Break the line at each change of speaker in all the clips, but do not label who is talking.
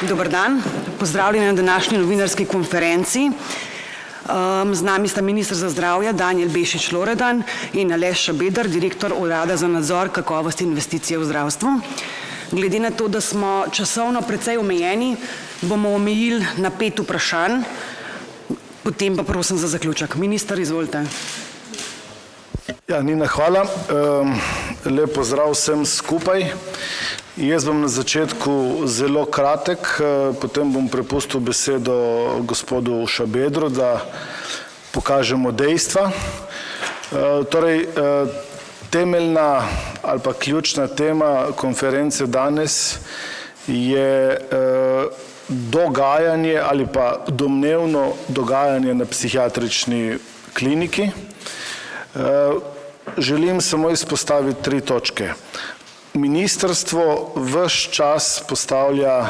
Dober dan, pozdravljeni na današnji novinarski konferenci. Z nami sta minister za zdravje Danijel Bešič-Loredan in Aleš Šabeder, direktor Urada za nadzor kakovosti investicije v zdravstvu. Glede na to, da smo časovno precej omejeni, bomo omejili na 5 vprašanj, potem pa prosim za zaključek. Minister, izvolite.
Ja, Nina, hvala. Lep pozdrav vsem skupaj. Jaz bom na začetku zelo kratek, potem bom prepustil besedo gospodu Šabedru, da pokažemo dejstva. Torej, temeljna ali pa ključna tema konference danes je dogajanje ali pa domnevno dogajanje na psihiatrični kliniki. Želim samo izpostaviti 3 točke. Ministrstvo ves čas postavlja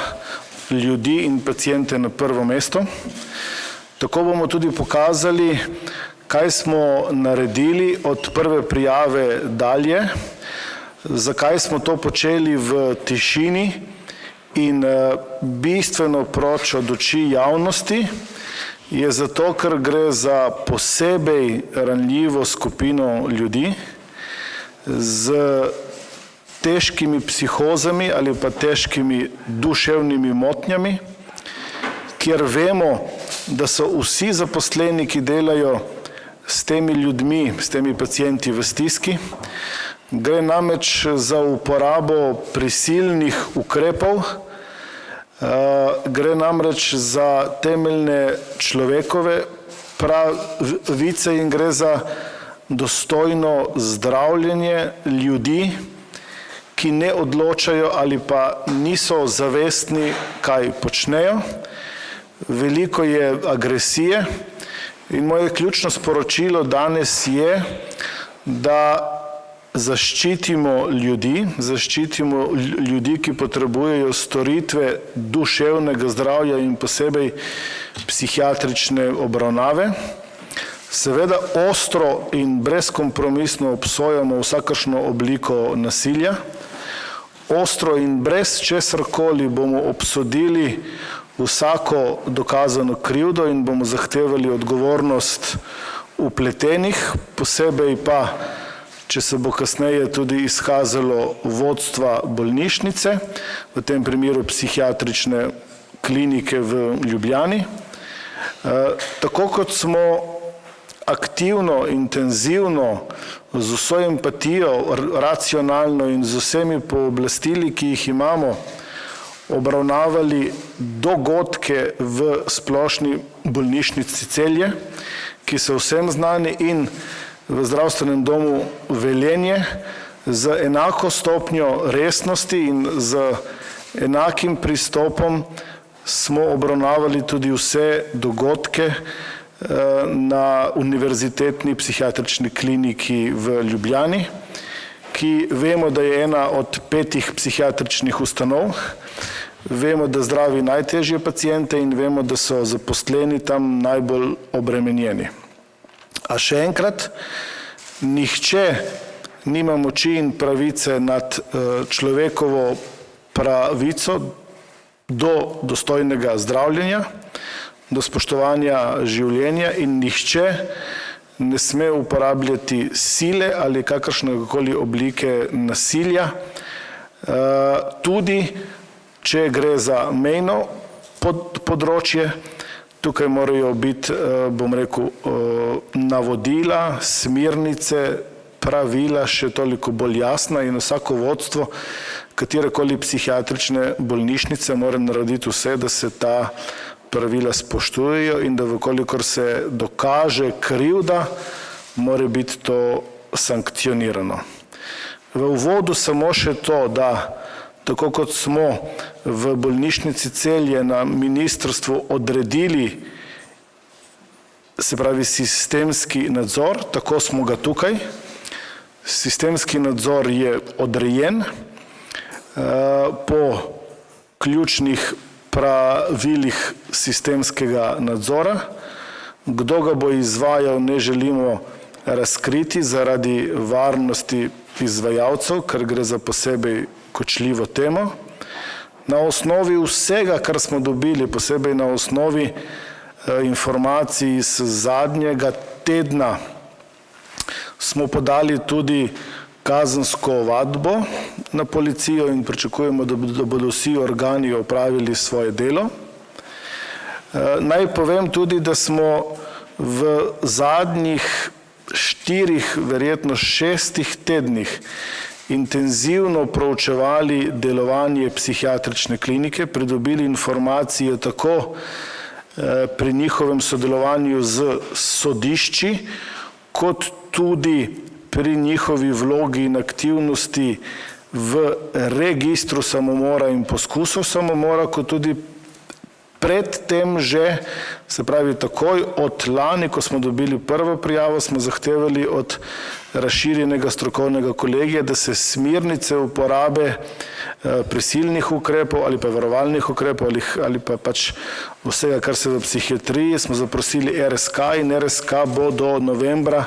ljudi in pacijente na prvo mesto. Tako bomo tudi pokazali, kaj smo naredili od prve prijave dalje, zakaj smo to počeli v tišini in bistveno proč od oči javnosti, je zato, ker gre za posebej ranljivo skupino ljudi z težkimi psihozami ali pa težkimi duševnimi motnjami, kjer vemo, da so vsi zaposleni, ki delajo s temi ljudmi, s temi pacijenti v stiski. Gre namreč za uporabo prisilnih ukrepov, gre namreč za temeljne človekove pravice in gre za dostojno zdravljenje ljudi, ki ne odločajo ali pa niso zavestni, kaj počnejo. Veliko je agresije in moje ključno sporočilo danes je, da zaščitimo ljudi, ki potrebujejo storitve duševnega zdravja in posebej psihiatrične obravnave. Seveda ostro in brezkompromisno obsojamo vsakršno obliko nasilja. Ostro in brez česarkoli bomo obsodili vsako dokazano krivdo in bomo zahtevali odgovornost vpletenih, posebej pa, če se bo kasneje tudi izkazalo vodstva bolnišnice, v tem primeru psihiatrične klinike v Ljubljani. Tako kot smo aktivno, intenzivno, z vso empatijo, racionalno in z vsemi pooblastili, ki jih imamo, obravnavali dogodke v splošni bolnišnici Celje, ki so vsem znani, in v zdravstvenem domu Velenje z enako stopnjo resnosti in z enakim pristopom smo obravnavali tudi vse dogodke na Univerzitetni psihiatrični kliniki v Ljubljani, ki vemo, da je ena od 5 psihiatričnih ustanov. Vemo, da zdravi najtežje pacijente in vemo, da so zaposleni tam najbolj obremenjeni. A še enkrat, nihče nima moči in pravice nad človekovo pravico do dostojnega zdravljenja, do spoštovanja življenja in nihče ne sme uporabljati sile ali kakršnekoli oblike nasilja, tudi če gre za mejno področje. Tukaj morajo biti, bom rekel, navodila, smernice, pravila še toliko bolj jasna in vsako vodstvo katerekoli psihiatrične bolnišnice mora narediti vse, da se ta pravila spoštujejo in da vkolikor se dokaže krivda, mora biti to sankcionirano. V uvodu samo še to, da tako kot smo v bolnišnici Celje na ministrstvu odredili, se pravi sistemski nadzor, tako smo ga tukaj. Sistemski nadzor je odrejen po ključnih pravilih sistemskega nadzora. Kdo ga bo izvajal, ne želimo razkriti zaradi varnosti izvajalcev, ker gre za posebej kočljivo temo. Na osnovi vsega, kar smo dobili, posebej na osnovi informacij iz zadnjega tedna, smo podali tudi kazensko ovadbo na policijo in pričakujemo, da bodo vsi organi opravili svoje delo. Naj povem tudi, da smo v zadnjih 4, verjetno 6 tednih intenzivno proučevali delovanje psihiatrične klinike, pridobili informacije tako pri njihovem sodelovanju z sodišči, kot tudi pri njihovi vlogi in aktivnosti v registru samomora in poskusov samomora, kot tudi predtem že, se pravi takoj od lani, ko smo dobili prvo prijavo, smo zahtevali od razširjenega strokovnega kolegija, da se smernice uporabe prisilnih ukrepov ali pa varovalnih ukrepov ali pa pač vsega, kar se v psihiatriji, smo zaprosili RSK in RSK bo do novembra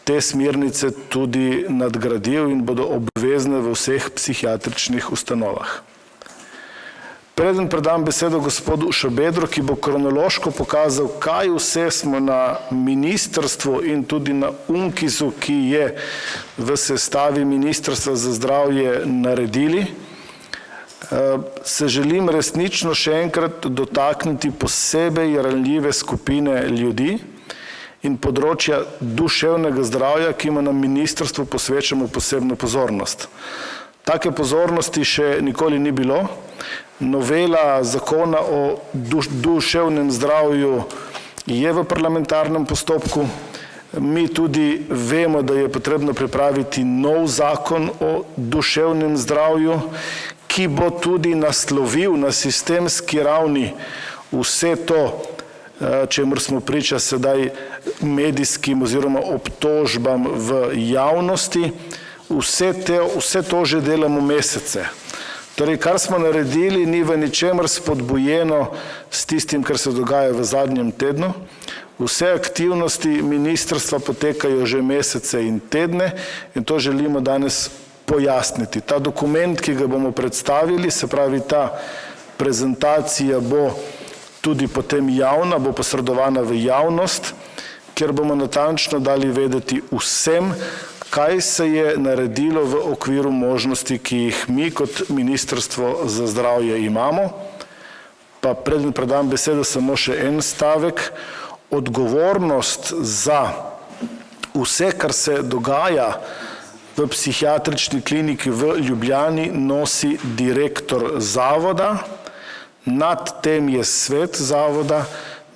te smernice tudi nadgradil in bodo obvezne v vseh psihiatričnih ustanovah. Preden predam besedo gospodu Šabedru, ki bo kronološko pokazal, kaj vse smo na ministrstvu in tudi na UNKIZ-u, ki je v sestavi Ministrstva za zdravje naredili, se želim resnično še enkrat dotakniti posebej ranljive skupine ljudi in področja duševnega zdravja, ki mu na ministrstvu posvečamo posebno pozornost. Take pozornosti še nikoli ni bilo. Novela zakona o duševnem zdravju je v parlamentarnem postopku. Mi tudi vemo, da je potrebno pripraviti nov zakon o duševnem zdravju, ki bo tudi naslovil na sistemski ravni vse to, čemur smo priča sedaj medijskim oziroma obtožbam v javnosti. Vse to že delamo mesece. Torej, kar smo naredili, ni v ničemer spodbujeno s tistim, kar se dogaja v zadnjem tednu. Vse aktivnosti ministrstva potekajo že mesece in tedne in to želimo danes pojasniti. Ta dokument, ki ga bomo predstavili, se pravi ta prezentacija bo tudi potem javna, bo posredovana v javnost, kjer bomo natančno dali vedeti vsem, kaj se je naredilo v okviru možnosti, ki jih mi kot Ministrstvo za zdravje imamo. Pa preden predam besedo samo še en stavek. Odgovornost za vse, kar se dogaja v psihiatrični kliniki v Ljubljani, nosi direktor zavoda, nad tem je svet zavoda,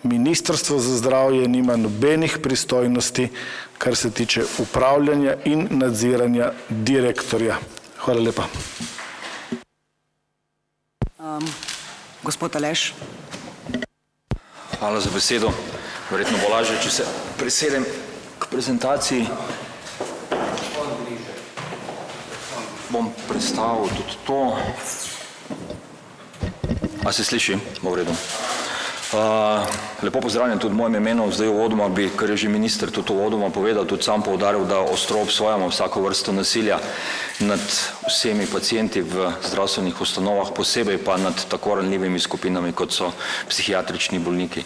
Ministrstvo za zdravje nima nobenih pristojnosti, kar se tiče upravljanja in nadziranja direktorja. Hvala lepa.
Gospod Aleš.
Hvala za besedo. Verjetno bo lažje, če se presedem k prezentaciji. Bom predstavil tudi to. A se sliši? Bo v redu. Lepo pozdravljam tudi v mojem imenu. Zdaj uvodoma bi, kar je že minister tudi uvodoma povedal, tudi sam poudaril, da ostro obsojamo vsako vrsto nasilja nad vsemi pacienti v zdravstvenih ustanovah, posebej pa nad tako ranljivimi skupinami, kot so psihiatrični bolniki.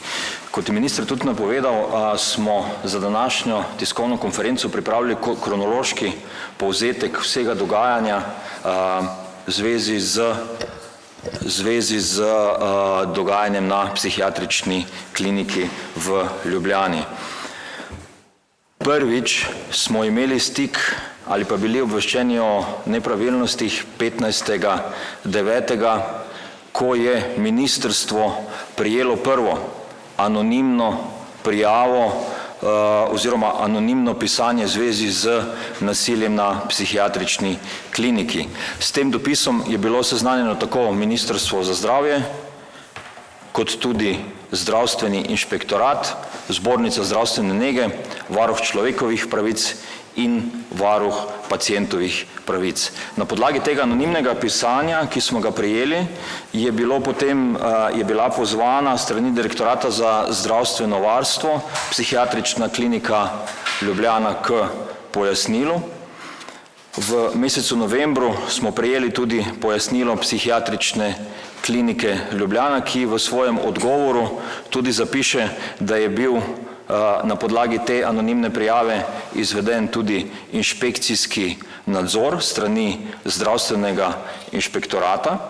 Kot je minister tudi napovedal, smo za današnjo tiskovno konferenco pripravili kronološki povzetek vsega dogajanja v zvezi z dogajanjem na psihiatrični kliniki v Ljubljani. Prvič smo imeli stik ali pa bili obveščeni o nepravilnostih 15.9., ko je ministrstvo prejelo prvo anonimno prijavo oziroma anonimno pisanje v zvezi z nasiljem na psihiatrični kliniki. S tem dopisom je bilo seznanjeno tako Ministrstvo za zdravje, kot tudi Zdravstveni inšpektorat, Zbornica zdravstvene nege, Varuh človekovih pravic in Varuh pacientovih pravic. Na podlagi tega anonimnega pisanja, ki smo ga prejeli, je bila pozvana strani Direktorata za zdravstveno varstvo psihiatrična klinika Ljubljana k pojasnilu V mesecu novembru smo prejeli tudi pojasnilo psihiatrične klinike Ljubljana, ki v svojem odgovoru tudi zapiše, da je bil na podlagi te anonimne prijave izveden tudi inšpekcijski nadzor strani zdravstvenega inšpektorata.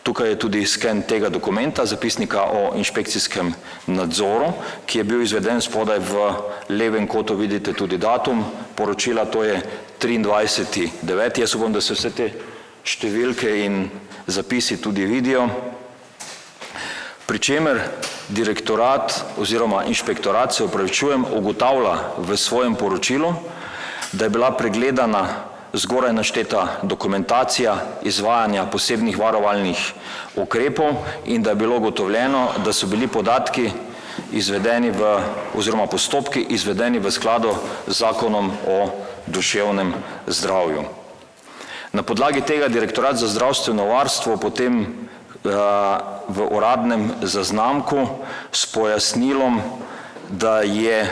Tukaj je tudi sken tega dokumenta, zapisnika o inšpekcijskem nadzoru, ki je bil izveden. Spodaj v levem kotu vidite tudi datum poročila, to je 23.9. Jaz upam, da se vse te številke in zapisi tudi vidijo. Pri čemer direktorat oziroma inšpektorat, se opravičujem, ugotavlja v svojem poročilu, da je bila pregledana zgoraj našteta dokumentacija izvajanja posebnih varovalnih ukrepov in da je bilo ugotovljeno, da so bili podatki izvedeni oziroma postopki izvedeni v skladu z Zakonom o duševnem zdravju. Na podlagi tega Direktorat za zdravstveno varstvo potem v uradnem zaznamku s pojasnilom, da je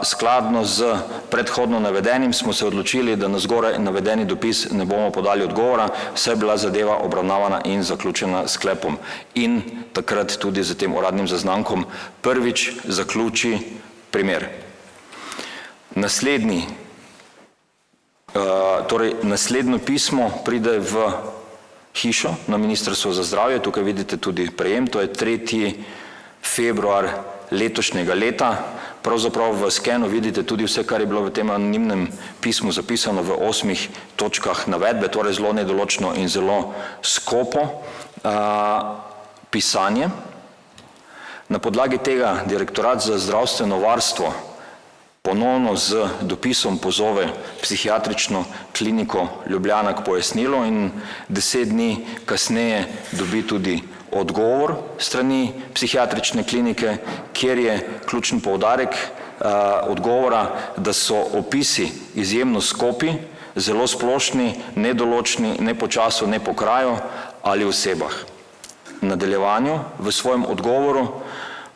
skladno z predhodno navedenim, smo se odločili, da na zgoraj navedeni dopis ne bomo podali odgovora, saj je bila zadeva obravnavana in zaključena s sklepom. In takrat tudi z tem uradnim zaznamkom prvič zaključi primer. Naslednje pismo pride v hišo na Ministrstvo za zdravje, tukaj vidite tudi prejem, to je 3. februar letošnjega leta. Pravzaprav v skenu vidite tudi vse, kar je bilo v tem anonimnem pismu zapisano v 8 točkah navedbe, torej zelo nedoločno in zelo skopo pisanje. Na podlagi tega Direktorat za zdravstveno varstvo ponovno z dopisom pozove psihiatrično kliniko Ljubljana k pojasnilu in 10 dni kasneje dobi tudi odgovor strani psihiatrične klinike, kjer je ključen poudarek odgovora, da so opisi izjemno skopi, zelo splošni, nedoločni, ne po času, ne po kraju ali osebah. V nadaljevanju v svojem odgovoru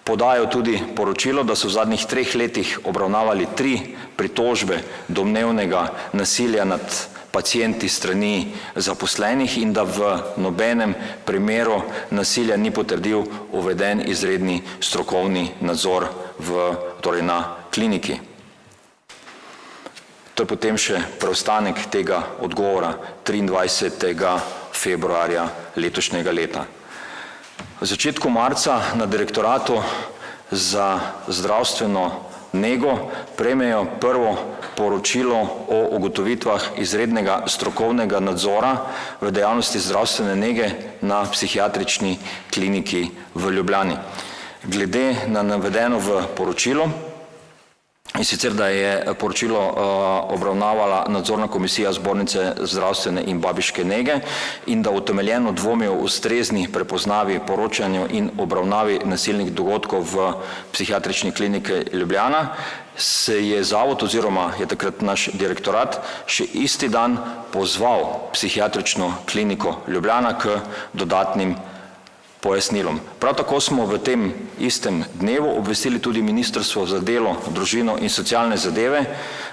podajo tudi poročilo, da so v zadnjih 3 letih obravnavali 3 pritožbe domnevnega nasilja nad pacienti strani zaposlenih in da v nobenem primeru nasilja ni potrdil uveden izredni strokovni nadzor na kliniki. To je potem še preostanek tega odgovora 23. februarja letošnjega leta. V začetku marca na Direktoratu za zdravstveno nego prejmejo prvo poročilo o ugotovitvah izrednega strokovnega nadzora v dejavnosti zdravstvene nege na psihiatrični kliniki v Ljubljani. Glede na navedeno v poročilu, in sicer, da je poročilo obravnavala nadzorna komisija Zbornice zdravstvene in babiške nege in da utemeljeno dvomijo o ustrezni prepoznavi, poročanju in obravnavi nasilnih dogodkov v psihiatrični kliniki Ljubljana, se je zavod oziroma je takrat naš direktorat še isti dan pozval psihiatrično kliniko Ljubljana k dodatnim pojasnilom. Prav tako smo v tem istem dnevu obvestili tudi Ministrstvo za delo, družino in socialne zadeve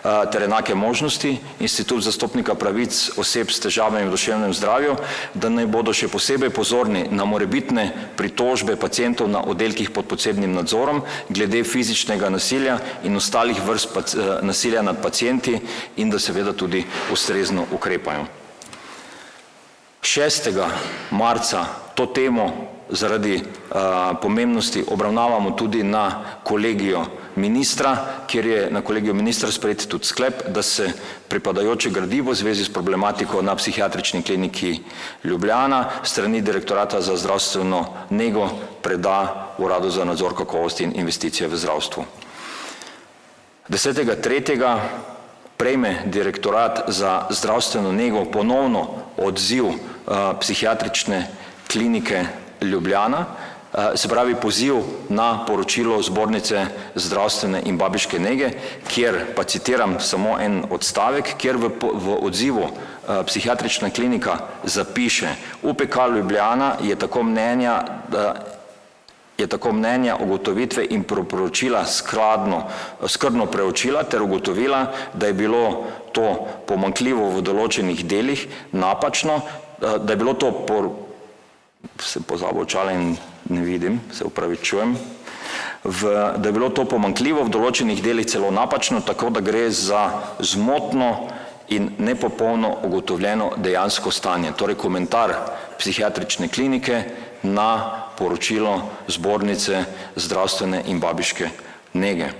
ter enake možnosti, Institut zastopnika pravic oseb s težavami v duševnem zdravju, da naj bodo še posebej pozorni na morebitne pritožbe pacientov na oddelkih pod posebnim nadzorom glede fizičnega nasilja in ostalih vrst nasilja nad pacienti in da seveda tudi ustrezno ukrepajo. 6. marca to temo zaradi pomembnosti obravnavamo tudi na kolegiju ministra, kjer je na kolegiju ministra sprejet tudi sklep, da se pripadajoče gradivo v zvezi s problematiko na psihiatrični kliniki Ljubljana strani Direktorata za zdravstveno nego preda Uradu za nadzor kakovosti in investicije v zdravstvu. 10.3. prejme Direktorat za zdravstveno nego ponovno odziv psihiatrične klinike Ljubljana, se pravi poziv na poročilo Zbornice zdravstvene in babiške nege, kjer, pa citiram samo en odstavek, kjer v odzivu psihiatrična klinika zapiše: UPK Ljubljana je tako mnenja, je tako mnenja, ugotovitve in priporočila skrbno preučila ter ugotovila, da je bilo to pomanjkljivo v določenih delih, napačno, da je bilo to se pozabil očala in ne vidim, se opravičujem, da je bilo to pomanjkljivo v določenih delih celo napačno, tako da gre za zmotno in nepopolno ugotovljeno dejansko stanje. Torej komentar psihiatrične klinike na poročilo zbornice zdravstvene in babiške nege.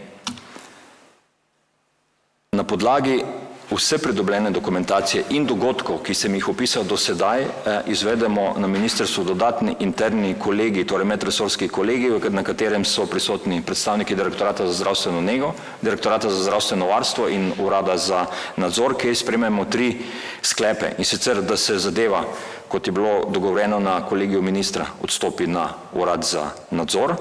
Na podlagi vse pridobljene dokumentacije in dogodkov, ki sem jih opisal do sedaj, izvedemo na ministrstvu dodatni interni kolegij, torej medresorski kolegij, na katerem so prisotni predstavniki Direktorata za zdravstveno nego, Direktorata za zdravstveno varstvo in Urada za nadzor, ki sprejmemo 3 sklepe. In sicer, da se zadeva, kot je bilo dogovorjeno na kolegiju ministra, odstopi na Urad za nadzor,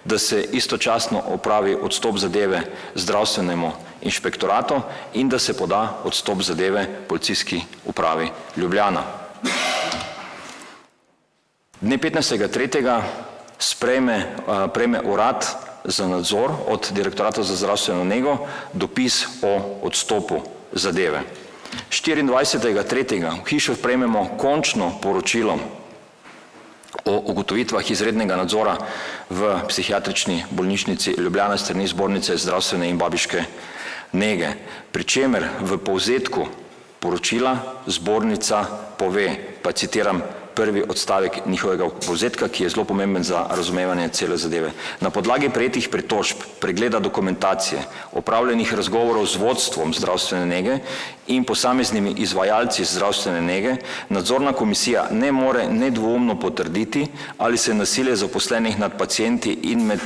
da se istočasno opravi odstop zadeve zdravstvenemu inšpektoratu in da se poda odstop zadeve Policijski upravi Ljubljana. Dne 15.3. prejme Urad za nadzor od Direktorata za zdravstveno nego dopis o odstopu zadeve. 24.3. v hišo prejmemo končno poročilo o ugotovitvah izrednega nadzora v psihiatrični bolnišnici Ljubljana s strani zbornice zdravstvene in babiške nege, pri čemer v povzetku poročila zbornica pove, pa citiram prvi odstavek njihovega povzetka, ki je zelo pomemben za razumevanje cele zadeve. Na podlagi prejetih pritožb, pregleda dokumentacije, opravljenih razgovorov z vodstvom zdravstvene nege in posameznimi izvajalci zdravstvene nege, nadzorna komisija ne more nedvoumno potrditi, ali se nasilje zaposlenih nad pacienti in med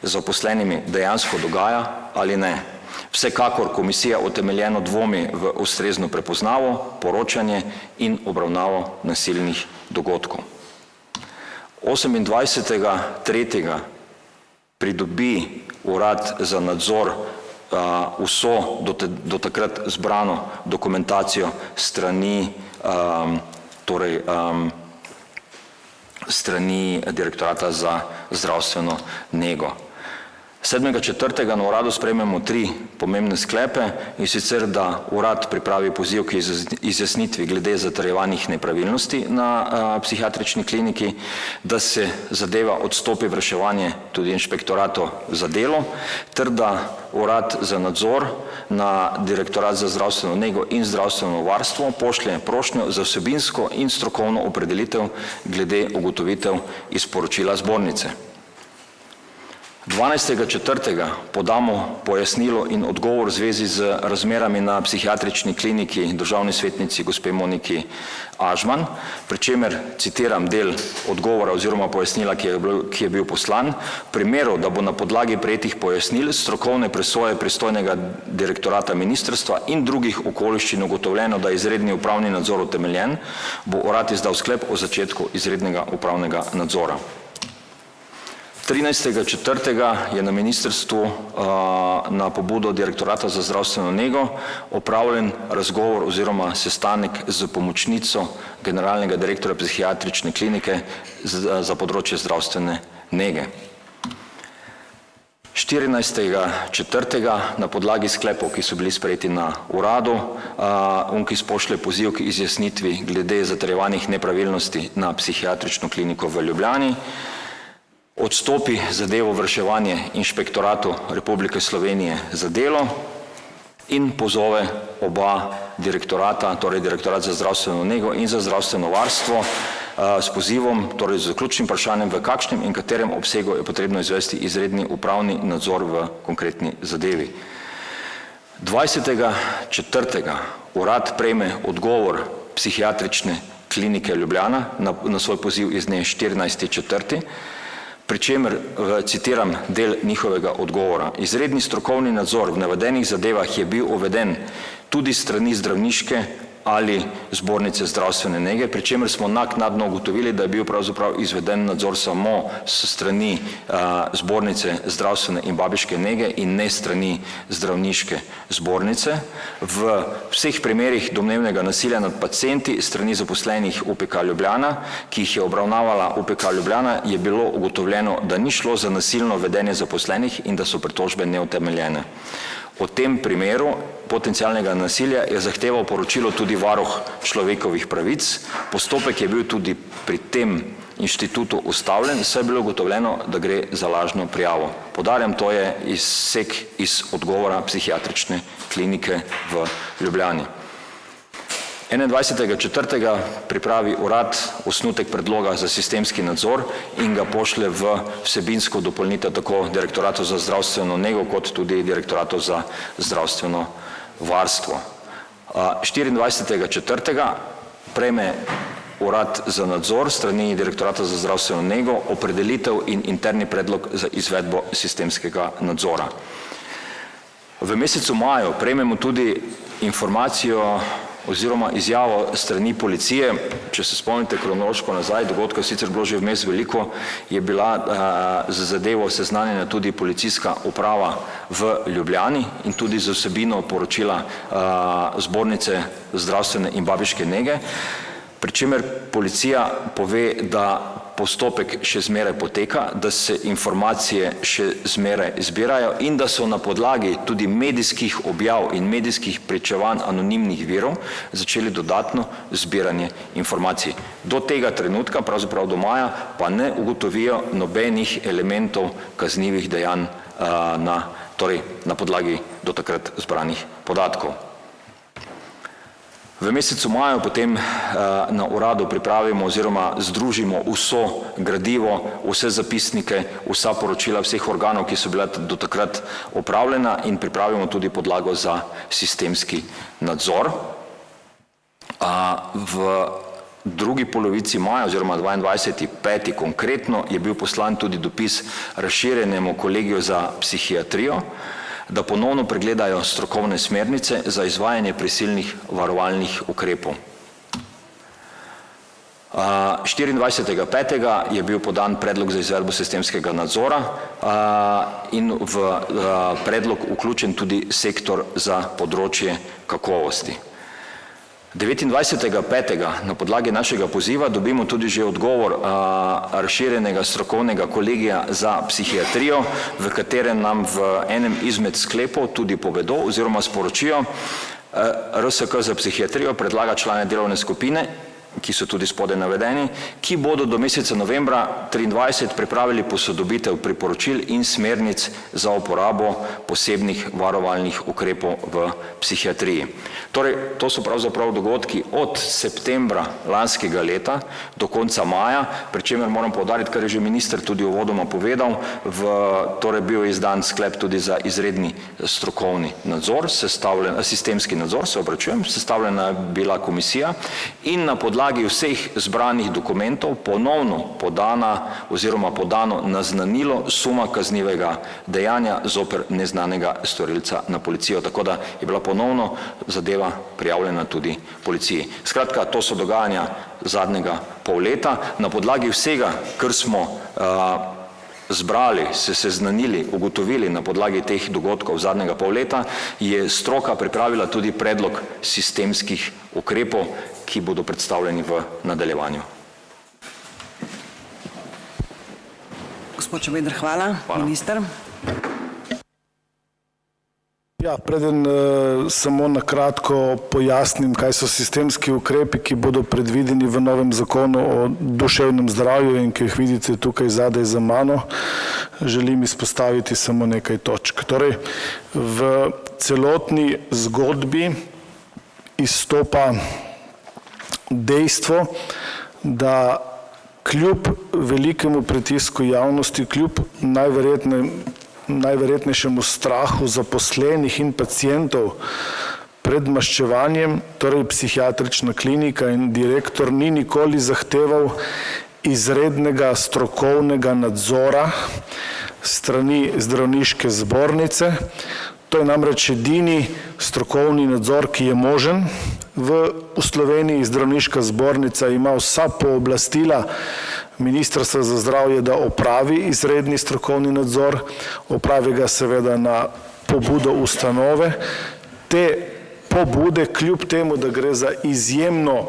zaposlenimi dejansko dogaja ali ne. Vsekakor komisija utemeljeno dvomi v ustrezno prepoznavo, poročanje in obravnavo nasilnih dogodkov. 28.3. pridobi Urad za nadzor vso do takrat zbrano dokumentacijo strani Direktorata za zdravstveno nego. 7.4. na uradu sprejmemo 3 pomembne sklepe, in sicer, da urad pripravi poziv k izjasnitvi glede zatrjevanih nepravilnosti na psihiatrični kliniki, da se zadeva odstopi v reševanje tudi inšpektoratu za delo, ter da Urad za nadzor na Direktorat za zdravstveno nego in zdravstveno varstvo pošlje prošnjo za vsebinsko in strokovno opredelitev glede ugotovitev iz poročila zbornice. 12.4. podamo pojasnilo in odgovor v zvezi z razmerami na psihiatrični kliniki državni svetnici gospe Moniki Ažman, pri čemer citiram del odgovora oziroma pojasnila, ki je bil poslan. V primeru, da bo na podlagi prejetih pojasnil strokovne presoje pristojnega direktorata ministrstva in drugih okoliščin ugotovljeno, da je izredni upravni nadzor utemeljen, bo urad izdal sklep o začetku izrednega upravnega nadzora. 13.4. je na ministrstvu na pobudo Direktorata za zdravstveno nego opravljen razgovor oziroma sestanek z pomočnico generalnega direktorja psihiatrične klinike za področje zdravstvene nege. 14.4. na podlagi sklepov, ki so bili sprejeti na uradu, UNKIZ pošlje poziv k izjasnitvi glede zatrjevanih nepravilnosti na psihiatrično kliniko v Ljubljani, odstopi zadevo v reševanje Inšpektoratu Republike Slovenije za delo in pozove oba direktorata, torej Direktorat za zdravstveno nego in za zdravstveno varstvo, s pozivom, torej z zaključnim vprašanjem, v kakšnem in katerem obsegu je potrebno izvesti izredni upravni nadzor v konkretni zadevi. 20.4. urad prejme odgovor psihiatrične klinike Ljubljana na svoj poziv iz dne 14.4., pri čemer citiram del njihovega odgovora. Izredni strokovni nadzor v navedenih zadevah je bil uveden tudi strani zdravniške ali zbornice zdravstvene nege, pri čemer smo naknadno ugotovili, da je bil pravzaprav izveden nadzor samo s strani zbornice zdravstvene in babiške nege in ne strani zdravniške zbornice. V vseh primerih domnevnega nasilja nad pacienti strani zaposlenih UPK Ljubljana, ki jih je obravnavala UPK Ljubljana, je bilo ugotovljeno, da ni šlo za nasilno vedenje zaposlenih in da so pritožbe neutemeljene. O tem primeru potencialnega nasilja je zahteval poročilo tudi varuh človekovih pravic. Postopek je bil tudi pri tem inštitutu ustavljen, saj je bilo ugotovljeno, da gre za lažno prijavo. Poudarjam, to je izsek iz odgovora psihiatrične klinike v Ljubljani. 21.4. pripravi urad osnutek predloga za sistemski nadzor in ga pošlje v vsebinsko dopolnitev tako Direktoratu za zdravstveno nego kot tudi Direktoratu za zdravstveno varstvo. 24.4. prejme urad za nadzor strani Direktorata za zdravstveno nego opredelitev in interni predlog za izvedbo sistemskega nadzora. V mesecu maju prejmemo tudi informacijo oziroma izjavo strani policije. Če se spomnite kronološko nazaj, dogodka sicer bilo že vmes veliko, je bila za zadevo seznanjena tudi policijska uprava v Ljubljani in tudi z vsebino poročila zbornice zdravstvene in babiške nege, pri čemer policija pove, da postopek še zmeraj poteka, da se informacije še zmeraj zbirajo in da so na podlagi tudi medijskih objav in medijskih pričevanj anonimnih virov začeli dodatno zbiranje informacij. Do tega trenutka, pravzaprav do maja, pa ne ugotovijo nobenih elementov kaznivih dejanj na podlagi do takrat zbranih podatkov. V mesecu maju potem na uradu pripravimo oziroma združimo vso gradivo, vse zapisnike, vsa poročila vseh organov, ki so bila do takrat opravljena in pripravimo tudi podlago za sistemski nadzor. V drugi polovici maja oziroma 22.5. konkretno je bil poslan tudi dopis razširjenemu kolegiju za psihiatrijo, da ponovno pregledajo strokovne smernice za izvajanje prisilnih varovalnih ukrepov. 24.5. je bil podan predlog za izvedbo sistemskega nadzora in v predlog vključen tudi sektor za področje kakovosti. 29.5. na podlagi našega poziva dobimo tudi že odgovor razširjenega strokovnega kolegija za psihiatrijo, v katerem nam v enem izmed sklepov tudi povedo oziroma sporočijo, RSK za psihiatrijo predlaga člane delovne skupine, ki so tudi spodaj navedeni, ki bodo do meseca novembra 2023 pripravili posodobitev priporočil in smernic za uporabo posebnih varovalnih ukrepov v psihiatriji. Torej, to so pravzaprav dogodki od septembra lanskega leta do konca maja, pri čemer moram poudariti, kar je že minister tudi uvodoma povedal, torej bil je izdan sklep tudi za izredni strokovni nadzor, sistemski nadzor, sestavljena je bila komisija in na podlagi vseh zbranih dokumentov ponovno podano naznanilo suma kaznivega dejanja zoper neznanega storilca na policijo, tako da je bila ponovno zadeva prijavljena tudi policiji. Skratka, to so dogajanja zadnjega pol leta. Na podlagi vsega, kar smo zbrali, se seznanili, ugotovili na podlagi teh dogodkov zadnjega pol leta, je stroka pripravila tudi predlog sistemskih ukrepov, ki bodo predstavljeni v nadaljevanju.
Gospod Šabeder, hvala. Minister.
Ja, preden samo na kratko pojasnim, kaj so sistemski ukrepi, ki bodo predvideni v novem zakonu o duševnem zdravju in ki jih vidite tukaj zadaj za mano, želim izpostaviti samo nekaj točk. Torej, v celotni zgodbi izstopa dejstvo, da kljub velikemu pritisku javnosti, kljub najverjetnejšemu strahu zaposlenih in pacientov pred maščevanjem, torej psihiatrična klinika in direktor ni nikoli zahteval izrednega strokovnega nadzora strani zdravniške zbornice. To je namreč edini strokovni nadzor, ki je možen v Sloveniji zdravniška zbornica ima vsa pooblastila Ministrstva za zdravje, da opravi izredni strokovni nadzor, opravi ga seveda na pobudo ustanove. Te pobude, kljub temu, da gre za izjemno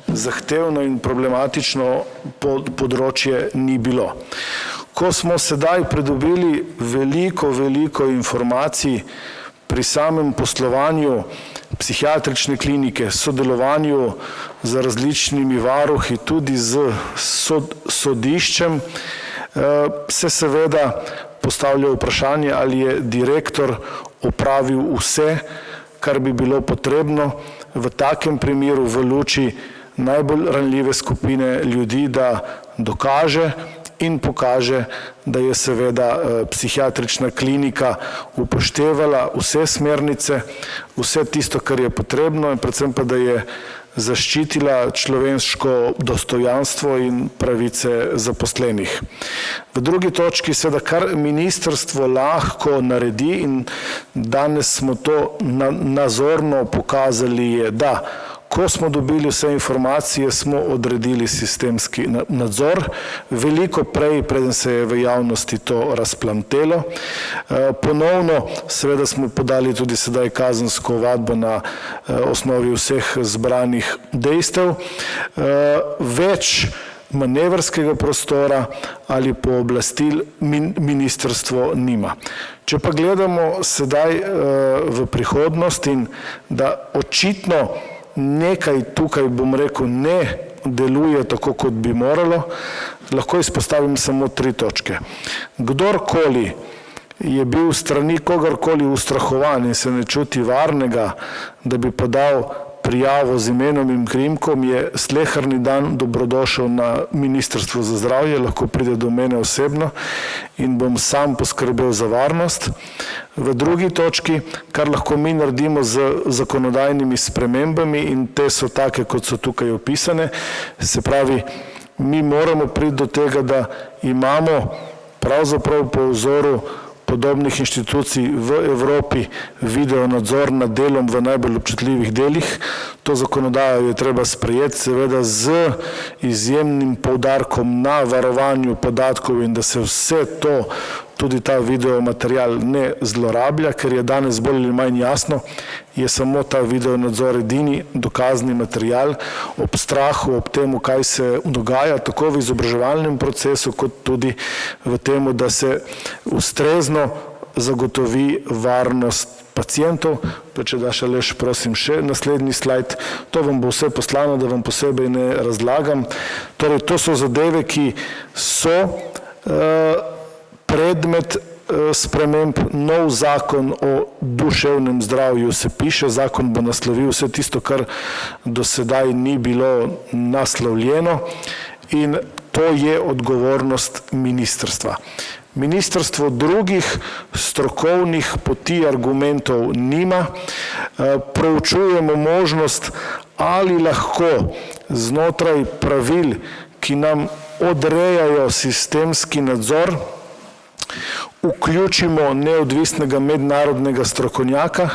zahtevno in problematično področje, ni bilo. Ko smo sedaj pridobili veliko informacij pri samem poslovanju psihiatrične klinike, sodelovanju z različnimi varuhi, tudi z sodiščem, se seveda postavlja vprašanje, ali je direktor opravil vse, kar bi bilo potrebno v takem primeru v luči najbolj ranljive skupine ljudi, da dokaže in pokaže, da je seveda psihiatrična klinika upoštevala vse smernice, vse tisto, kar je potrebno, in predvsem pa, da je zaščitila človeško dostojanstvo in pravice zaposlenih. V drugi točki seveda, kar ministrstvo lahko naredi, in danes smo to nazorno pokazali, je, da ko smo dobili vse informacije, smo odredili sistemski nadzor, veliko prej, preden se je v javnosti to razplamtelo. Ponovno, seveda smo podali tudi sedaj kazensko ovadbo na osnovi vseh zbranih dejstev. Več manevrskega prostora ali pooblastil ministrstvo nima. Če pa gledamo sedaj v prihodnost in da očitno nekaj tukaj, bom rekel, ne deluje tako, kot bi moralo, lahko izpostavim samo 3 točke. Kdorkoli je bil strani kogarkoli ustrahovan in se ne čuti varnega, da bi podal prijavo z imenom in priimkom, je sleherni dan dobrodošel na Ministrstvo za zdravje, lahko pride do mene osebno in bom sam poskrbel za varnost. V drugi točki, kar lahko mi naredimo z zakonodajnimi spremembami, in te so take, kot so tukaj opisane, se pravi, mi moramo priti do tega, da imamo pravzaprav po vzoru podobnih inštitucij v Evropi video nadzor nad delom v najbolj občutljivih delih. To zakonodajo je treba sprejeti, seveda z izjemnim poudarkom na varovanju podatkov in da se vse to, tudi ta video material, ne zlorablja, ker je danes bolj ali manj jasno, je samo ta video nadzor edini dokazni material ob strahu, ob temu, kaj se dogaja, tako v izobraževalnem procesu, kot tudi v temu, da se ustrezno zagotovi varnost pacientov. Pa če daš, Aleš, prosim, še naslednji slajd. To vam bo vse poslano, da vam posebej ne razlagam. Torej, to so zadeve, ki so predmet sprememb. Nov zakon o duševnem zdravju se piše, zakon bo naslovil vse tisto, kar do sedaj ni bilo naslovljeno, in to je odgovornost ministrstva. Ministrstvo drugih strokovnih poti, argumentov nima. Proučujemo možnost, ali lahko znotraj pravil, ki nam odrejajo sistemski nadzor, vključimo neodvisnega mednarodnega strokovnjaka.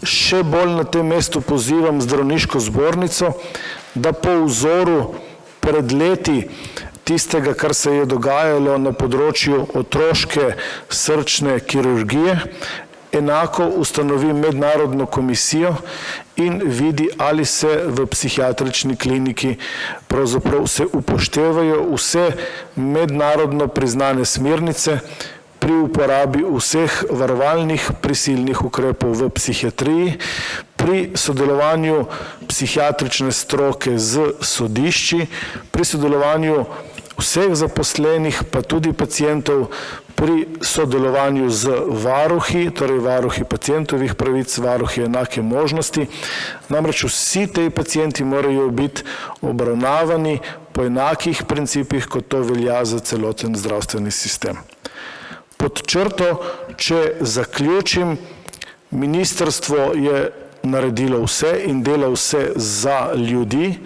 Še bolj na tem mestu pozivam zdravniško zbornico, da po vzoru pred leti tistega, kar se je dogajalo na področju otroške srčne kirurgije, enako ustanovi mednarodno komisijo in vidi, ali se v psihiatrični kliniki pravzaprav se upoštevajo vse mednarodno priznane smernice pri uporabi vseh varovalnih prisilnih ukrepov v psihiatriji, pri sodelovanju psihiatrične stroke z sodišči, pri sodelovanju vseh zaposlenih, pa tudi pacientov, pri sodelovanju z varuhi, torej varuhi pacientovih pravic, varuhi enake možnosti. Namreč vsi te pacienti morajo biti obravnavani po enakih principih, kot to velja za celoten zdravstveni sistem. Pod črto, če zaključim, ministrstvo je naredilo vse in dela vse za ljudi,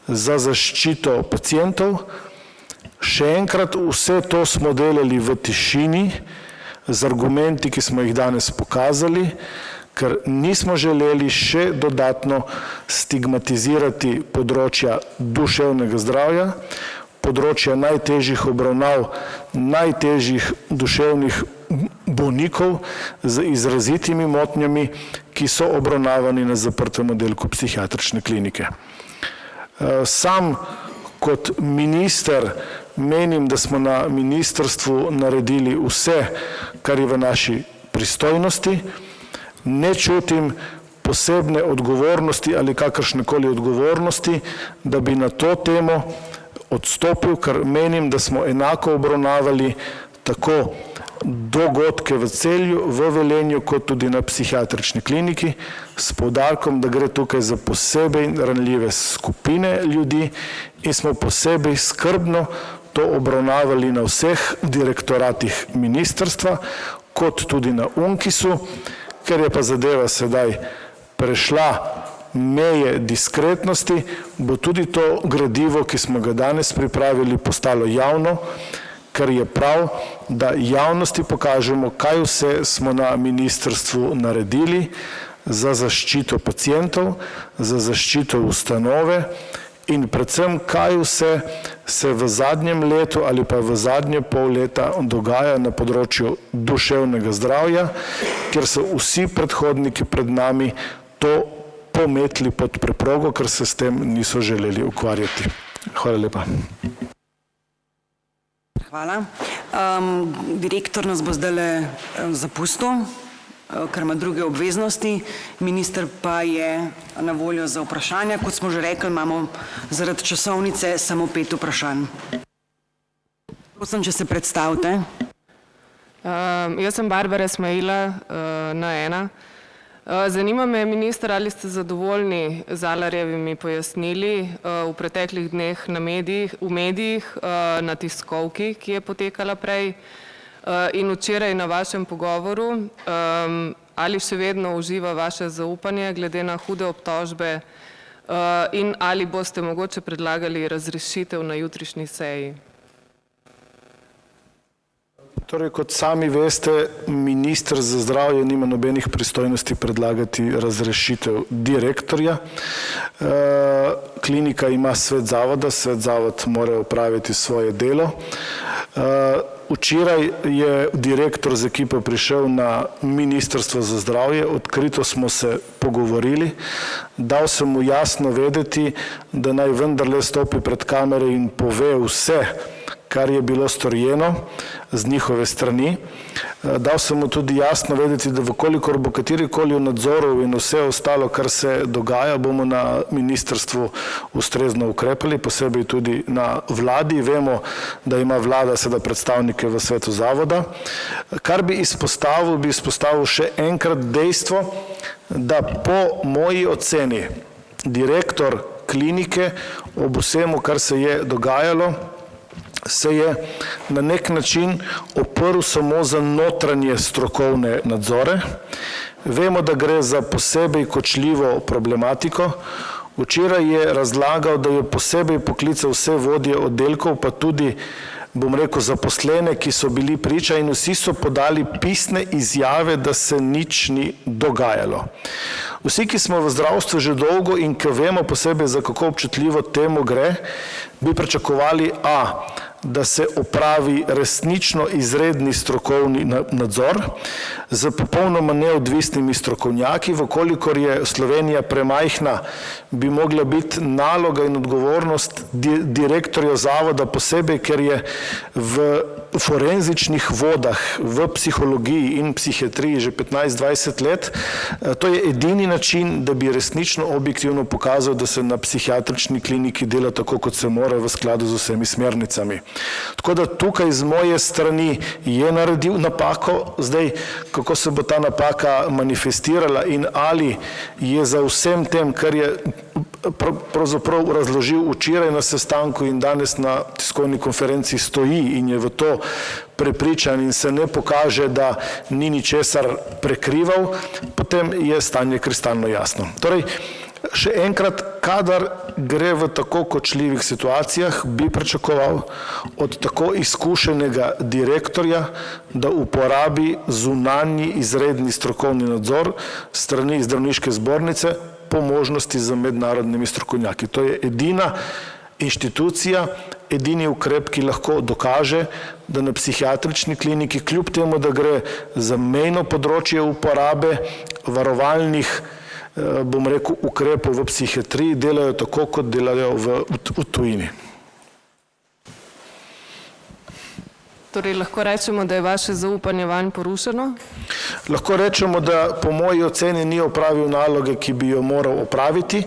za zaščito pacientov. Še enkrat, vse to smo delali v tišini, z argumenti, ki smo jih danes pokazali. ker nismo želeli še dodatno stigmatizirati področja duševnega zdravja, področja najtežjih obravnav, najtežjih duševnih bolnikov z izrazitimi motnjami, ki so obravnavani na zaprtem oddelku psihiatrične klinike. Sam kot minister menim, da smo na ministrstvu naredili vse, kar je v naši pristojnosti. Ne čutim posebne odgovornosti ali kakršnekoli odgovornosti, da bi na to temo odstopil, ker menim, da smo enako obravnavali tako dogodke v Celju, v Velenju, kot tudi na psihiatrični kliniki, s poudarkom, da gre tukaj za posebej ranljive skupine ljudi in smo posebej skrbno to obravnavali na vseh direktoratih ministrstva, kot tudi na UNKIS-u, ker je pa zadeva sedaj prešla meje diskretnosti, bo tudi to gradivo, ki smo ga danes pripravili, postalo javno, ker je prav, da javnosti pokažemo, kaj vse smo na ministrstvu naredili za zaščito pacientov, za zaščito ustanove in predvsem, kaj vse se v zadnjem letu ali pa v zadnje pol leta dogaja na področju duševnega zdravja, ker so vsi predhodniki pred nami to pometli pod preprogo, ker se s tem niso želeli ukvarjati. Hvala lepa.
Hvala. Direktor nas bo zdaj zapustil, ker ima druge obveznosti. Minister pa je na voljo za vprašanja. Kot smo že rekli, imamo zaradi časovnice samo 5 vprašanj. Prosim, če se predstavite.
Jaz sem Barbara Smaila, N1. Zanima me, minister, ali ste zadovoljni z Zalarjevimi pojasnili v preteklih dneh v medijih, na tiskovki, ki je potekala prej, in včeraj na vašem pogovoru, ali še vedno uživa vaše zaupanje glede na hude obtožbe in ali boste mogoče predlagali razrešitev na jutrišnji seji?
Torej, kot sami veste, minister za zdravje nima nobenih pristojnosti predlagati razrešitev direktorja. Klinika ima svet zavod mora opraviti svoje delo. Včeraj je direktor z ekipo prišel na Ministrstvo za zdravje, odkrito smo se pogovorili, dal sem mu jasno vedeti, da naj vendarle stopi pred kamere in pove vse, kar je bilo storjeno z njihove strani. Dal sem mu tudi jasno vedeti, da vkolikor bo katerikoli nadzorov in vse ostalo, kar se dogaja, bomo na ministrstvu ustrezno ukrepali, posebej tudi na vladi. Vemo, da ima vlada sedaj predstavnike v svetu zavoda. Kar bi izpostavil še enkrat dejstvo, da po moji oceni direktor klinike ob vsemu, kar se je dogajalo, se je na nek način oprl samo za notranje strokovne nadzore. Vemo, da gre za posebej kočljivo problematiko. Včeraj je razlagal, da je posebej poklical vse vodje oddelkov, pa tudi, bom rekel, zaposlene, ki so bili priča in vsi so podali pisne izjave, da se nič ni dogajalo. Vsi, ki smo v zdravstvu že dolgo in ki vemo posebej, za kako občutljivo temo gre, bi pričakovali da se opravi resnično izredni strokovni nadzor z popolnoma neodvisnimi strokovnjaki. Vkolikor je Slovenija premajhna, bi mogla biti naloga in odgovornost direktorja zavoda posebej, ker je v forenzičnih vodah, v psihologiji in psihiatriji že 15-20 let. To je edini način, da bi resnično objektivno pokazal, da se na psihiatrični kliniki dela tako, kot se mora, v skladu z vsemi smernicami. Tako da tukaj z moje strani je naredil napako, zdaj kako se bo ta napaka manifestirala in ali je za vsem tem, kar je pravzaprav razložil včeraj na sestanku in danes na tiskovni konferenci stoji in je v to prepričan in se ne pokaže, da ni ničesar prekrival, potem je stanje kristalno jasno. Torej, Še enkrat, kadar gre v tako kočljivih situacijah, bi pričakoval od tako izkušenega direktorja, da uporabi zunanji izredni strokovni nadzor strani zdravniške zbornice, po možnosti z mednarodnimi strokovnjaki. To je edina inštitucija, edini ukrep, ki lahko dokaže, da na psihiatrični kliniki, kljub temu, da gre za mejno področje uporabe varovalnih, bom rekel, ukrepov v psihiatriji, delajo tako, kot delajo v tujini.
Torej, lahko rečemo, da je vaše zaupanje vanj porušeno?
Lahko rečemo, da po moji oceni ni opravil naloge, ki bi jo moral opraviti,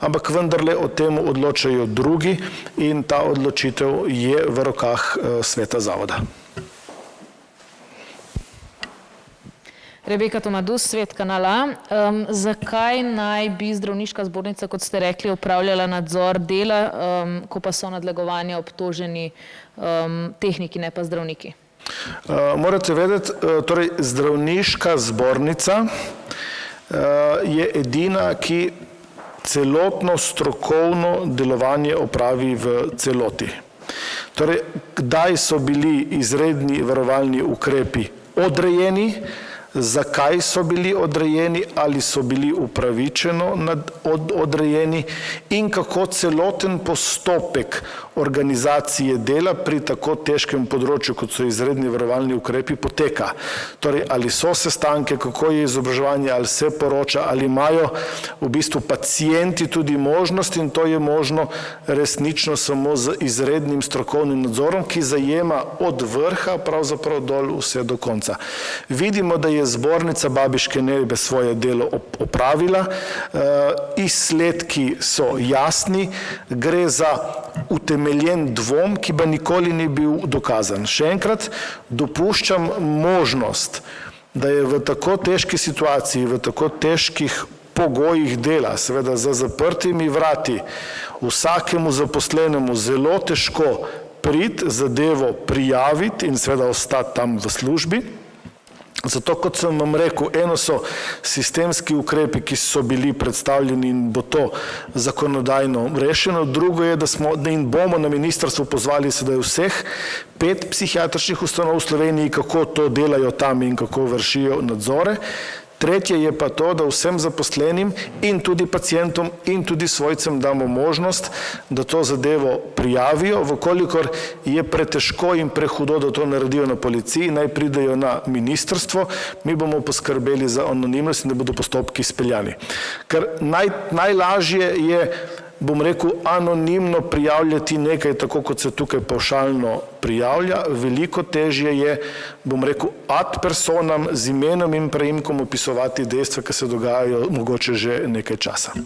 ampak vendarle o tem odločajo drugi in ta odločitev je v rokah sveta zavoda.
Rebeka Tomadus, Svet kanala. Zakaj naj bi zdravniška zbornica, kot ste rekli, upravljala nadzor dela, ko pa so nadlegovanja obtoženi tehniki, ne pa zdravniki?
Morate vedeti, torej zdravniška zbornica je edina, ki celotno strokovno delovanje opravi v celoti. Torej, kdaj so bili izredni varovalni ukrepi odrejeni, zakaj so bili odrejeni, ali so bili upravičeno odrejeni in kako celoten postopek organizacije dela pri tako težkem področju, kot so izredni varovalni ukrepi, poteka. Torej, ali so sestanke, kako je izobraževanje, ali se poroča, ali imajo v bistvu pacienti tudi možnost in to je možno resnično samo z izrednim strokovnim nadzorom, ki zajema od vrha pravzaprav dol vse do konca. Vidimo, da je zbornica Babiške Nebe svoje delo opravila, izsledki so jasni, gre za utemeljen dvom, ki pa nikoli ni bil dokazan. Še enkrat dopuščam možnost, da je v tako težki situaciji, v tako težkih pogojih dela, seveda za zaprtimi vrati, vsakemu zaposlenemu zelo težko priti, zadevo prijaviti in seveda ostati tam v službi. Zato, kot sem vam rekel, eno so sistemski ukrepi, ki so bili predstavljeni in bo to zakonodajno rešeno, drugo je, da smo in bomo na ministrstvu pozvali sedaj vseh 5 psihiatričnih ustanov v Sloveniji, kako to delajo tam in kako vršijo nadzore. Tretje je pa to, da vsem zaposlenim in tudi pacientom in tudi svojcem damo možnost, da to zadevo prijavijo, vkolikor je pretežko in prehudo, da to naredijo na policiji, naj pridejo na ministrstvo, mi bomo poskrbeli za anonimnost in da bodo postopki izpeljani. Ker najlažje je, bom rekel, anonimno prijavljati nekaj, tako kot se tukaj pavšalno prijavlja, veliko težje je, bom rekel, ad personam z imenom in preimkom opisovati dejstva, ki se dogajajo mogoče že nekaj časa.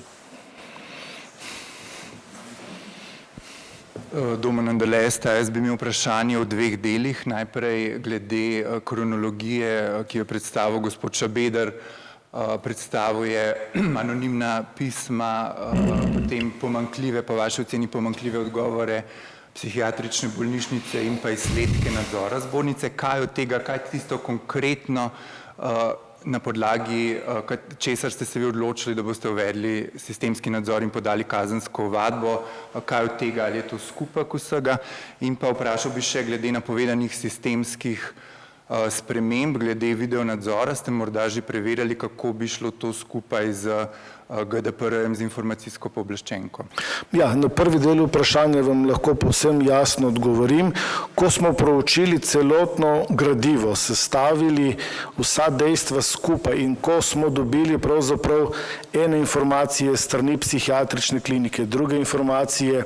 Domen Andalesta, jaz bi imel vprašanje v 2 delih. Najprej glede kronologije, ki jo predstavil gospod Šabeder, predstavuje anonimna pisma, potem pomanjkljive, po vaši oceni pomanjkljive odgovore psihiatrične bolnišnice in pa izsledke nadzora zbornice. Kaj od tega, kaj tisto konkretno, na podlagi česar ste se vi odločili, da boste uvedli sistemski nadzor in podali kazensko ovadbo, kaj od tega, ali je to skupek vsega? In pa vprašal bi še glede napovedanih sistemskih sprememb glede videonadzora, ste morda že preverjali, kako bi šlo to skupaj z GDPR-jem, z informacijsko pooblaščenko? Ja, na prvi del vprašanja vam lahko povsem jasno odgovorim. Ko smo proučili celotno gradivo, sestavili vsa dejstva skupaj in ko smo dobili pravzaprav ene informacije strani psihiatrične klinike, druge informacije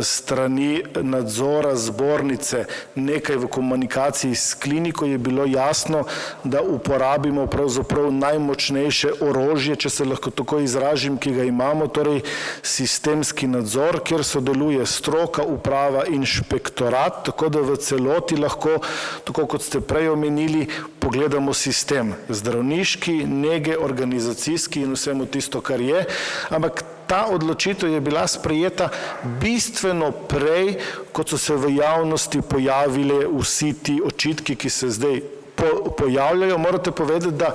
strani nadzora zbornice, nekaj v komunikaciji s kliniko, je bilo jasno, da uporabimo pravzaprav najmočnejše orožje, če se lahko tako izražim, ki ga imamo, torej sistemski nadzor, kjer sodeluje stroka, uprava, inšpektorat, tako da v celoti lahko, tako kot ste prej omenili, pogledamo sistem zdravniški, nege, organizacijski in vsemu tisto, kar je, ampak ta odločitev je bila sprejeta bistveno prej, kot so se v javnosti pojavile vsi ti očitki, ki se zdaj pojavljajo. Morate povedati, da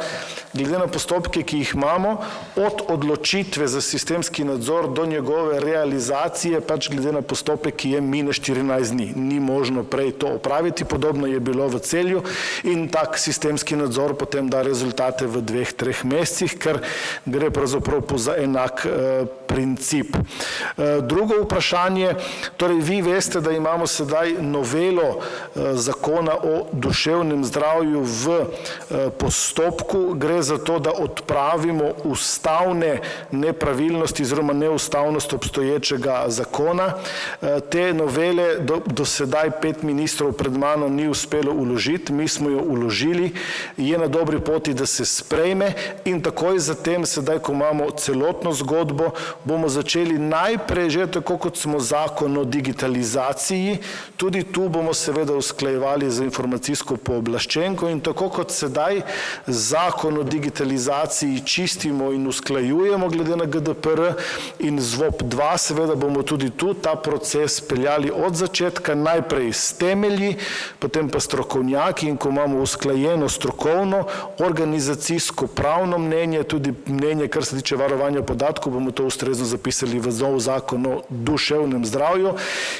glede na postopke, ki jih imamo, od odločitve za sistemski nadzor do njegove realizacije, pač glede na postopek, ki je mine 14 dni. Ni možno prej to opraviti, podobno je bilo v Celju in tak sistemski nadzor potem da rezultate v 2-3 mesecih, ker gre pravzaprav za enak princip. Drugo vprašanje, torej vi veste, da imamo sedaj novelo zakona o duševnem zdravju v postopku. Gre za to, da odpravimo ustavne nepravilnosti oziroma neustavnost obstoječega zakona. Te novele do sedaj 5 ministrov pred mano ni uspelo uložiti, mi smo jo uložili, je na dobri poti, da se sprejme in takoj zatem, sedaj, ko imamo celotno zgodbo, bomo začeli najprej že tako, kot smo zakon o digitalizaciji, tudi tu bomo seveda usklajevali za informacijsko pooblaščenko in tako kot sedaj zakon o digitalizaciji čistimo in usklajujemo glede na GDPR in ZVOP-2, seveda bomo tudi tu ta proces peljali od začetka, najprej s temelji, potem pa strokovnjaki in ko imamo usklajeno strokovno, organizacijsko, pravno mnenje, tudi mnenje, kar se tiče varovanja podatkov, bomo to ustrezno zapisali v nov zakon o duševnem zdravju,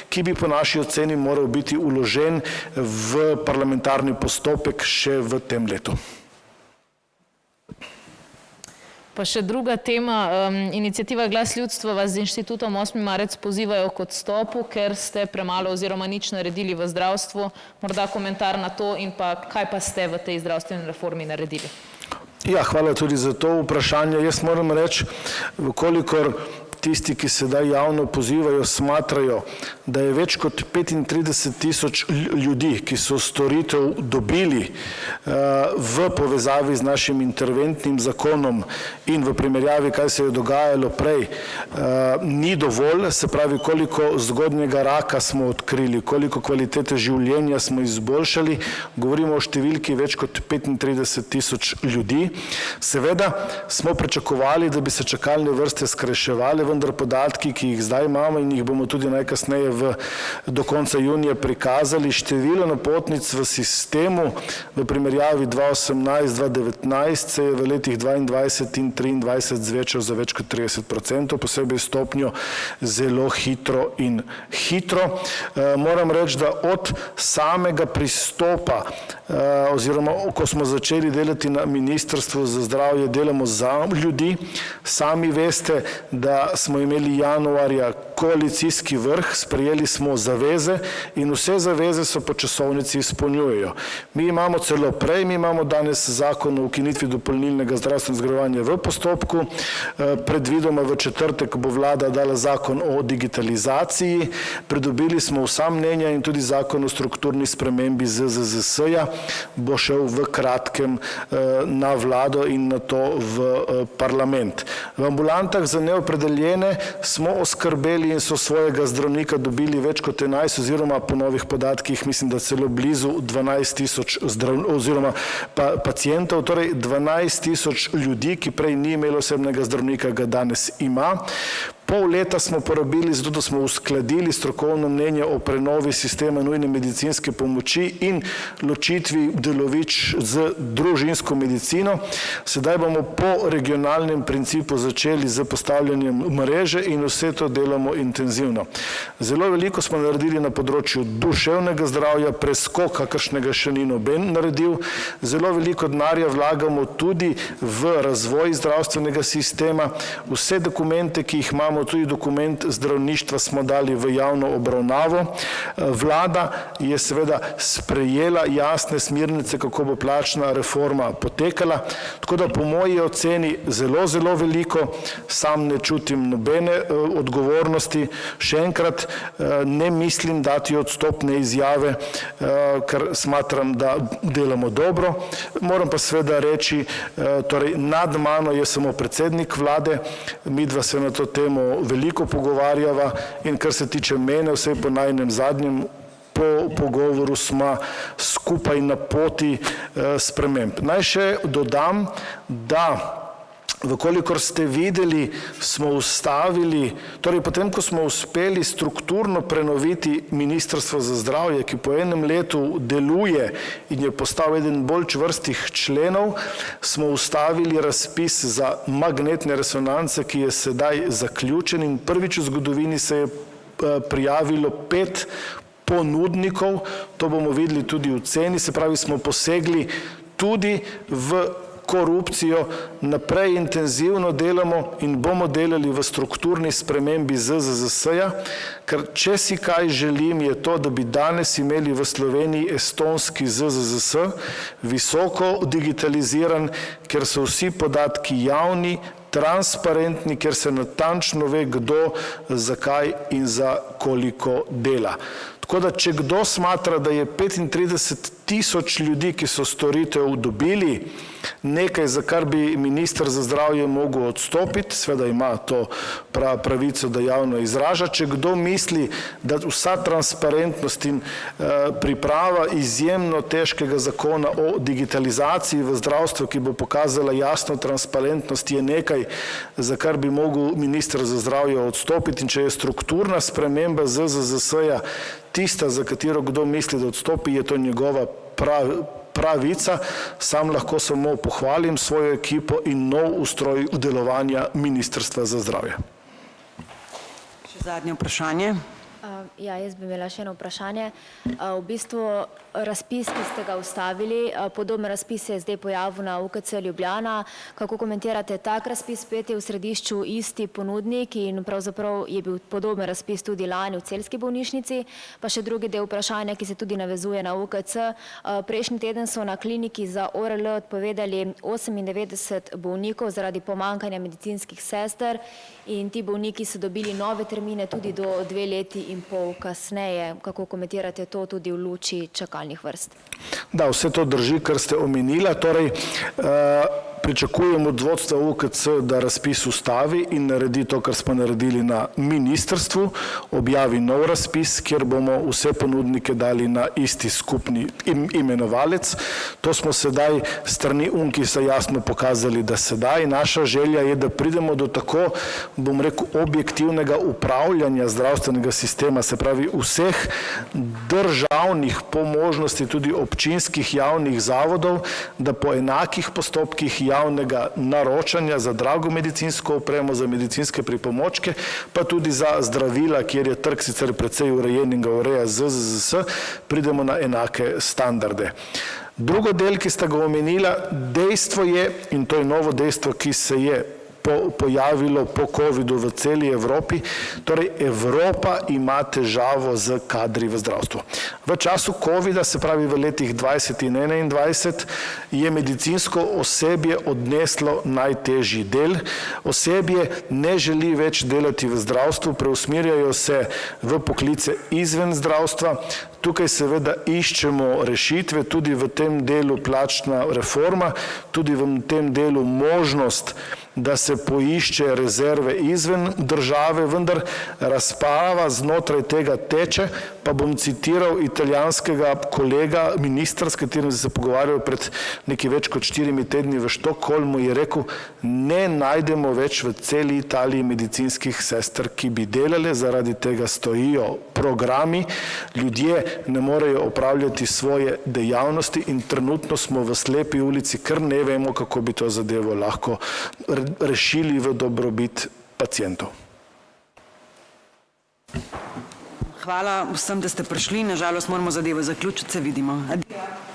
ki bi po naši oceni moral biti uložen v parlamentarni postopek še v tem letu.
Pa še druga tema, iniciativa Glas ljudstva vas z inštitutom 8. marec pozivajo k odstopu, ker ste premalo oziroma nič naredili v zdravstvu. Morda komentar na to in pa kaj pa ste v tej zdravstveni reformi naredili?
Ja, hvala tudi za to vprašanje. Jaz moram reči, kolikor tisti, ki sedaj javno pozivajo, smatrajo, da je več kot 35,000 ljudi, ki so storitev dobili v povezavi z našim interventnim zakonom in v primerjavi, kaj se je dogajalo prej, ni dovolj, se pravi, koliko zgodnjega raka smo odkrili, koliko kvalitete življenja smo izboljšali, govorimo o številki več kot 35,000 ljudi. Seveda smo pričakovali, da bi se čakalne vrste skrajševale, vendar podatki, ki jih zdaj imamo in jih bomo tudi najkasneje do konca junija prikazali, število napotnic v sistemu v primerjavi 2018-2019 se je v letih 2022 in 2023 zvečal za več kot 30%, posebej stopnjo zelo hitro in hitro. Moram reči, da od samega pristopa oziroma, ko smo začeli delati na Ministrstvu za zdravje, delamo za ljudi. Sami veste, da smo imeli januarja koalicijski vrh, sprejeli smo zaveze in vse zaveze so po časovnici izpolnjujejo. Mi imamo celo prej, mi imamo danes zakon o ukinitvi dopolnilnega zdravstvenega zavarovanja v postopku, predvidoma v četrtek bo vlada dala zakon o digitalizaciji, pridobili smo vsa mnenja in tudi zakon o strukturni spremembi ZZZS-ja bo šel v kratkem na vlado in na to v parlament. V ambulantah za neopredeljene smo oskrbeli in so svojega zdravnika dobili več kot 11 oziroma po novih podatkih mislim, da celo blizu 12,000 oziroma pacientov, torej 12,000 ljudi, ki prej ni imelo osebnega zdravnika, ga danes ima. Pol leta smo porabili zato, da smo uskladili strokovno mnenje o prenovi sistema nujne medicinske pomoči in ločitvi delovišč z družinsko medicino. Sedaj bomo po regionalnem principu začeli z postavljanjem mreže in vse to delamo intenzivno. Zelo veliko smo naredili na področju duševnega zdravja, preskok, kakršnega še ni noben naredil. Zelo veliko denarja vlagamo tudi v razvoj zdravstvenega sistema. Vse dokumente, ki jih imamo, tudi dokument zdravništva smo dali v javno obravnavo. Vlada je seveda sprejela jasne smernice, kako bo plačna reforma potekala, tako da po moji oceni zelo, zelo veliko, sam ne čutim nobene odgovornosti. Še enkrat ne mislim dati odstopne izjave, ker smatram, da delamo dobro. Moram pa seveda reči, torej nad mano je samo predsednik vlade, midva se na to temo veliko pogovarjava in kar se tiče mene, vsej po najnem zadnjem pogovoru smo skupaj na poti sprememb. Naj še dodam, da Vkolikor ste videli, smo ustavili, torej potem, ko smo uspeli strukturno prenoviti Ministrstvo za zdravje, ki po enem letu deluje in je postal eden bolj čvrstih členov, smo ustavili razpis za magnetne resonance, ki je sedaj zaključen in prvič v zgodovini se je prijavilo 5 ponudnikov, to bomo videli tudi v ceni, se pravi, smo posegli tudi v korupcijo, naprej intenzivno delamo in bomo delali v strukturni spremembi ZZZS-ja, ker če si kaj želim, je to, da bi danes imeli v Sloveniji estonski ZZZS, visoko digitaliziran, ker so vsi podatki javni, transparentni, ker se natančno ve, kdo, zakaj in za koliko dela. Tako da, če kdo smatra, da je 35.000 ljudi, ki so storitev dobili, nekaj, za kar bi minister za zdravje mogel odstopiti, seveda ima to pravico, da javno izraža. Če kdo misli, da vsa transparentnost in priprava izjemno težkega zakona o digitalizaciji v zdravstvu, ki bo pokazala jasno transparentnost, je nekaj, za kar bi mogel minister za zdravje odstopiti, in če je strukturna sprememba ZZZS-ja tista, za katero kdo misli, da odstopi, je to njegova pravica. Sam lahko samo pohvalim svojo ekipo in nov ustroj delovanja Ministrstva za zdravje.
Še zadnje vprašanje.
Ja, jaz bi imela še eno vprašanje. V bistvu razpis, ki ste ga ustavili, podoben razpis se je zdaj pojavil na UKC Ljubljana. Kako komentirate tak razpis? Spet je v središču isti ponudnik in pravzaprav je bil podoben razpis tudi lani v Celjski bolnišnici. Pa še drugi del vprašanja, ki se tudi navezuje na UKC. Prejšnji teden so na kliniki za ORL odpovedali 98 bolnikov zaradi pomankanja medicinskih sester in ti bolniki so dobili nove termine tudi do 2 leti in pol kasneje. Kako komentirate to tudi v luči čakalnih vrst?
Da, vse to drži, kar ste omenila. Torej, pričakujemo od vodstva UKC, da razpis ustavi in naredi to, kar smo naredili na ministrstvu, objavi nov razpis, kjer bomo vse ponudnike dali na isti skupni imenovalec. To smo sedaj strani UNKIZ-a jasno pokazali, da sedaj. Naša želja je, da pridemo do tako, bom rekel, objektivnega upravljanja zdravstvenega sistema, se pravi vseh državnih, po možnosti tudi občinskih javnih zavodov, da po enakih postopkih javnega naročanja za drago medicinsko opremo, za medicinske pripomočke, pa tudi za zdravila, kjer je trg sicer precej urejen in ga ureja ZZZS, pridemo na enake standarde. Drugo del, ki sta ga omenila, dejstvo je, in to je novo dejstvo, ki se je pojavilo po covidu v celi Evropi, torej Evropa ima težavo z kadri v zdravstvu. V času covida, se pravi v letih 20 in 21, je medicinsko osebje odneslo najtežji del. Osebje ne želi več delati v zdravstvu, preusmerjajo se v poklice izven zdravstva. Tukaj seveda iščemo rešitve, tudi v tem delu plačna reforma, tudi v tem delu možnost, da se poišče rezerve izven države, vendar razprava znotraj tega teče, pa bom citiral italijanskega kolega, ministra, s katerim sem se pogovarjal pred nekaj več kot 4 tedni v Štokholmu, je rekel, ne najdemo več v celi Italiji medicinskih sester, ki bi delale, zaradi tega stojijo programi, ljudje ne morejo opravljati svoje dejavnosti in trenutno smo v slepi ulici, ker ne vemo, kako bi to zadevo lahko rešili v dobrobit pacientov.
Hvala vsem, da ste prišli. Na žalost moramo zadevo zaključiti. Se vidimo. Adijo.